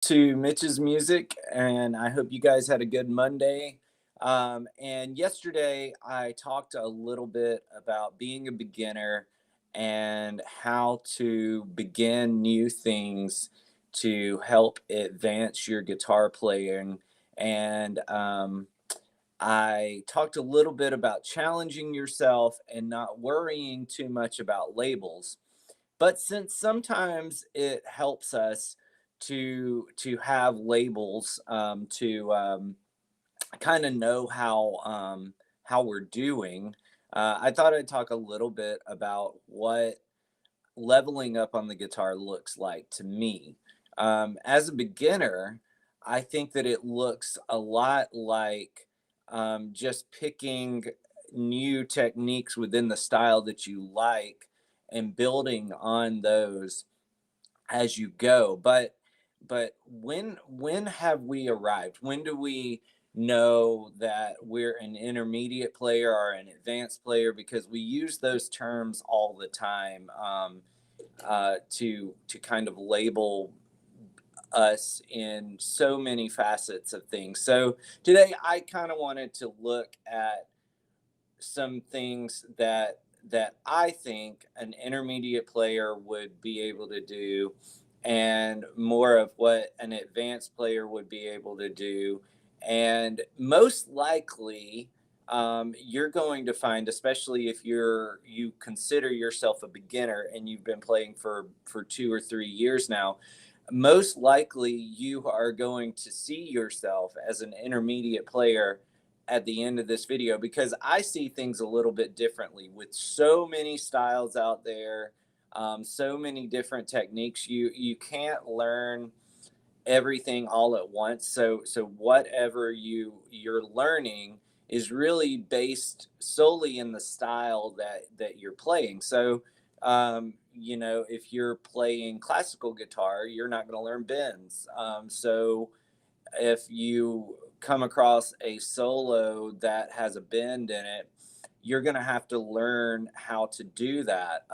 To Mitch's music, and I hope you guys had a good Monday. And yesterday, I talked a little bit about being a beginner and how to begin new things to help advance your guitar playing. And I talked a little bit about challenging yourself and not worrying too much about labels. But since sometimes it helps us to have labels, to kind of know how we're doing, I thought I'd talk a little bit about what leveling up on the guitar looks like to me. As a beginner, I think that it looks a lot like just picking new techniques within the style that you like and building on those as you go. But when have we arrived? When do we know that we're an intermediate player or an advanced player? Because we use those terms all the time, to kind of label us in so many facets of things. So today I kind of wanted to look at some things that I think an intermediate player would be able to do, and more of what an advanced player would be able to do. And most likely, you're going to find, especially if you consider yourself a beginner and you've been playing for 2 or 3 years now, most likely you are going to see yourself as an intermediate player at the end of this video, because I see things a little bit differently with so many styles out there, so many different techniques. You can't learn everything all at once. So whatever you're learning is really based solely in the style that you're playing. So if you're playing classical guitar, you're not going to learn bends. So if you come across a solo that has a bend in it, you're going to have to learn how to do that.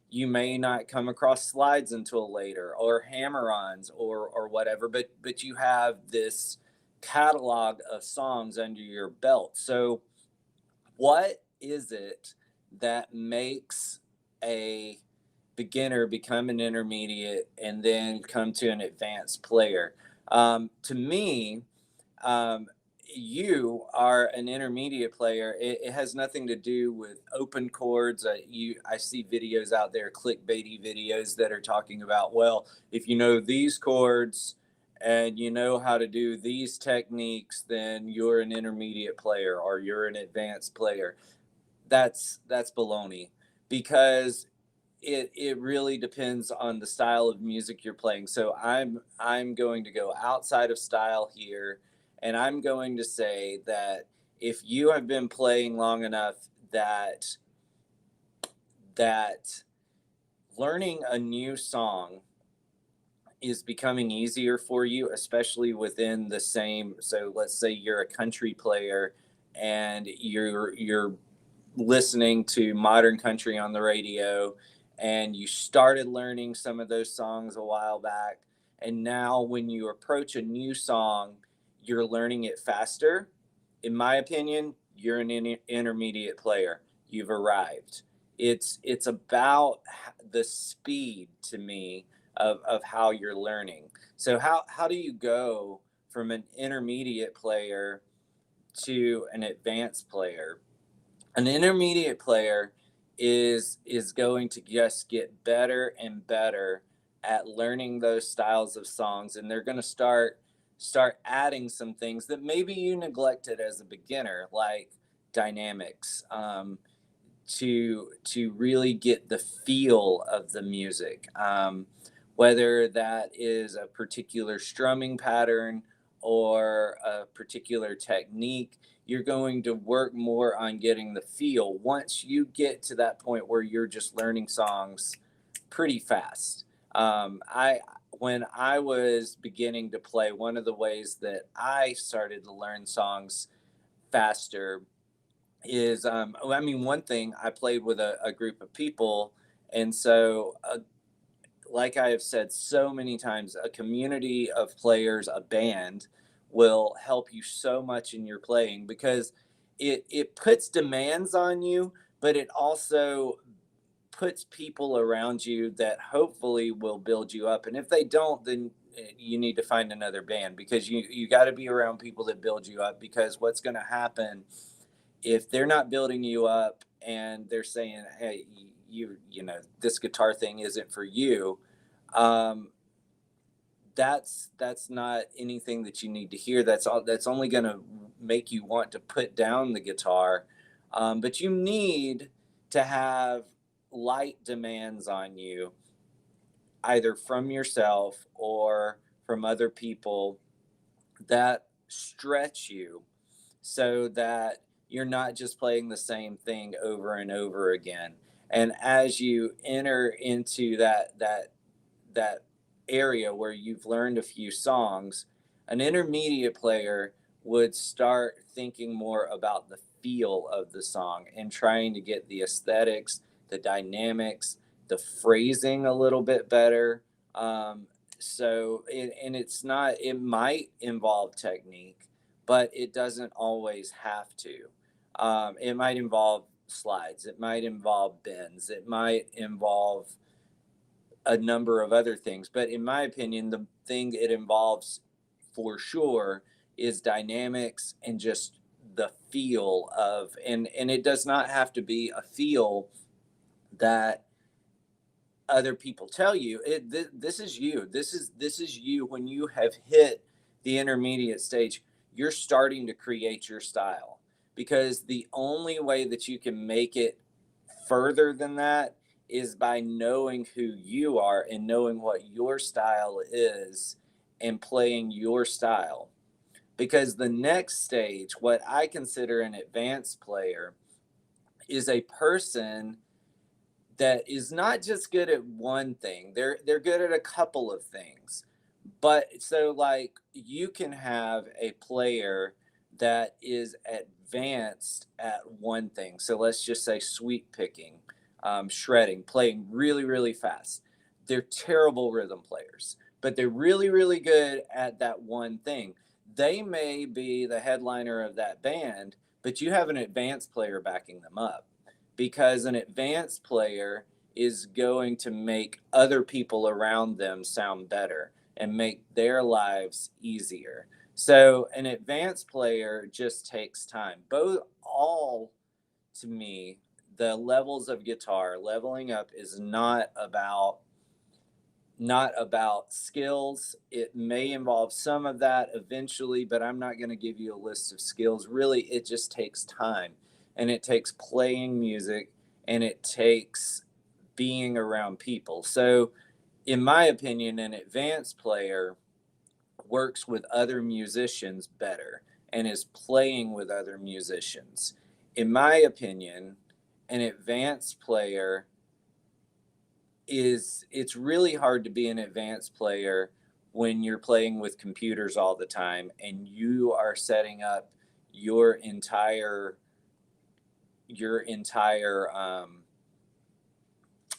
You may not come across slides until later, or hammer-ons, or whatever, but you have this catalog of songs under your belt. So what is it that makes a beginner become an intermediate and then come to an advanced player? To me, um, you are an intermediate player. It has nothing to do with open chords. I see videos out there, clickbaity videos that are talking about, well, if you know these chords and you know how to do these techniques, then you're an intermediate player or you're an advanced player. That's baloney, because it really depends on the style of music you're playing. So I'm going to go outside of style here, and I'm going to say that if you have been playing long enough that learning a new song is becoming easier for you, especially within the same. So let's say you're a country player and you're listening to modern country on the radio, and you started learning some of those songs a while back, and now when you approach a new song, you're learning it faster. In my opinion, you're an intermediate player. You've arrived. It's about the speed, to me, of how you're learning. So how do you go from an intermediate player to an advanced player? An intermediate player is going to just get better and better at learning those styles of songs, and they're going to start adding some things that maybe you neglected as a beginner, like dynamics, to really get the feel of the music, whether that is a particular strumming pattern or a particular technique. You're going to work more on getting the feel once you get to that point where you're just learning songs pretty fast. I When I was beginning to play, one of the ways that I started to learn songs faster is, one thing, I played with a group of people, and so like I have said so many times, a community of players, a band, will help you so much in your playing because it puts demands on you, but it also puts people around you that hopefully will build you up. And if they don't, then you need to find another band, because you got to be around people that build you up, because what's going to happen if they're not building you up and they're saying, hey, you know, this guitar thing isn't for you, um, that's not anything that you need to hear. That's only going to make you want to put down the guitar. But you need to have light demands on you, either from yourself or from other people, that stretch you so that you're not just playing the same thing over and over again. And as you enter into that area where you've learned a few songs, an intermediate player would start thinking more about the feel of the song and trying to get the aesthetics, the dynamics, the phrasing a little bit better. And it's not, it might involve technique, but it doesn't always have to. It might involve slides, it might involve bends, it might involve a number of other things. But in my opinion, the thing it involves for sure is dynamics and just the feel of, and it does not have to be a feel that other people tell you. This is you. This is you. When you have hit the intermediate stage, you're starting to create your style, because the only way that you can make it further than that is by knowing who you are and knowing what your style is and playing your style. Because the next stage, what I consider an advanced player, is a person that is not just good at one thing. They're good at a couple of things. But so like you can have a player that is advanced at one thing. So let's just say sweep picking, shredding, playing really, really fast. They're terrible rhythm players, but they're really, really good at that one thing. They may be the headliner of that band, but you have an advanced player backing them up, because an advanced player is going to make other people around them sound better and make their lives easier. So an advanced player just takes time. Both, all, to me, the levels of guitar, leveling up is not about skills. It may involve some of that eventually, but I'm not going to give you a list of skills. Really, it just takes time, and it takes playing music, and it takes being around people. So, in my opinion, an advanced player works with other musicians better and is playing with other musicians. In my opinion, an advanced player it's really hard to be an advanced player when you're playing with computers all the time and you are setting up your entire your entire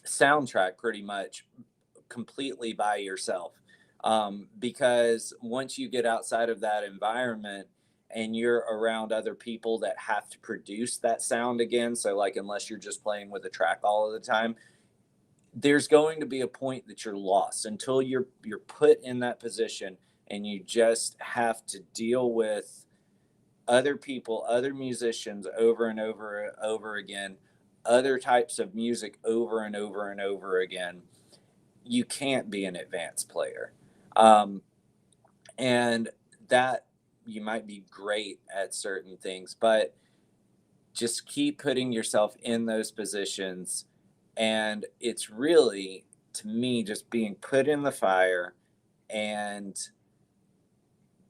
soundtrack pretty much completely by yourself. Because once you get outside of that environment and you're around other people that have to produce that sound again, so like unless you're just playing with a track all of the time, there's going to be a point that you're lost until you're put in that position, and you just have to deal with other people, other musicians over and over and over again, other types of music over and over and over again. You can't be an advanced player. Um, and that, you might be great at certain things, but just keep putting yourself in those positions. And it's really, to me, just being put in the fire and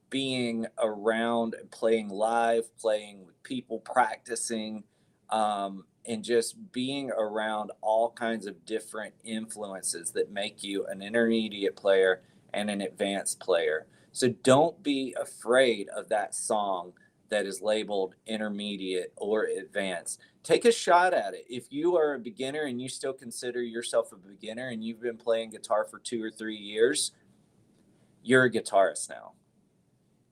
being around, playing live, playing with people, practicing, and just being around all kinds of different influences that make you an intermediate player and an advanced player. So don't be afraid of that song that is labeled intermediate or advanced. Take a shot at it. If you are a beginner and you still consider yourself a beginner and you've been playing guitar for 2 or 3 years, you're a guitarist now.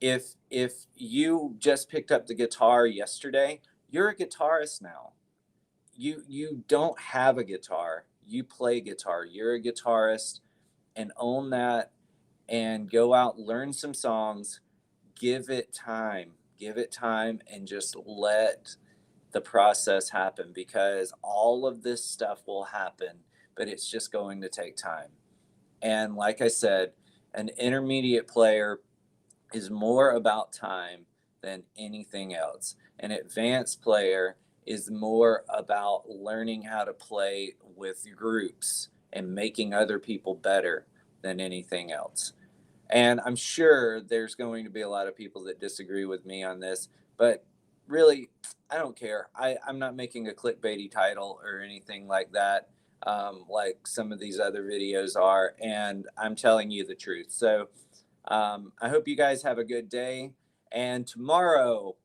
If you just picked up the guitar yesterday, you're a guitarist now. You don't have a guitar. You play guitar. You're a guitarist, and own that, and go out, learn some songs, give it time. Give it time and just let the process happen, because all of this stuff will happen, but it's just going to take time. And like I said, an intermediate player is more about time than anything else. An advanced player is more about learning how to play with groups and making other people better than anything else. And I'm sure there's going to be a lot of people that disagree with me on this, but really, I don't care. I'm not making a clickbaity title or anything like that, like some of these other videos are, and I'm telling you the truth. So I hope you guys have a good day. And tomorrow,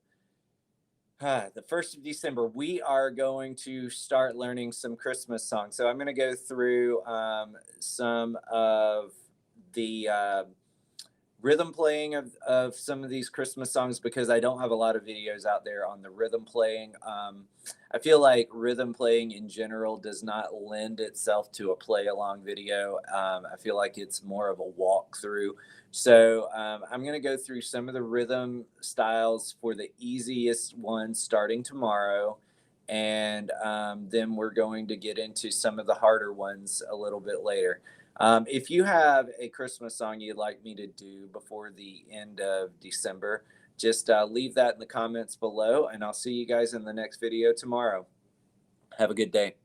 the 1st of December, we are going to start learning some Christmas songs. So I'm going to go through some of the rhythm playing of some of these Christmas songs, because I don't have a lot of videos out there on the rhythm playing. I feel like rhythm playing in general does not lend itself to a play along video. I feel like it's more of a walkthrough. So I'm going to go through some of the rhythm styles for the easiest ones starting tomorrow. And then we're going to get into some of the harder ones a little bit later. If you have a Christmas song you'd like me to do before the end of December, just leave that in the comments below, and I'll see you guys in the next video tomorrow. Have a good day.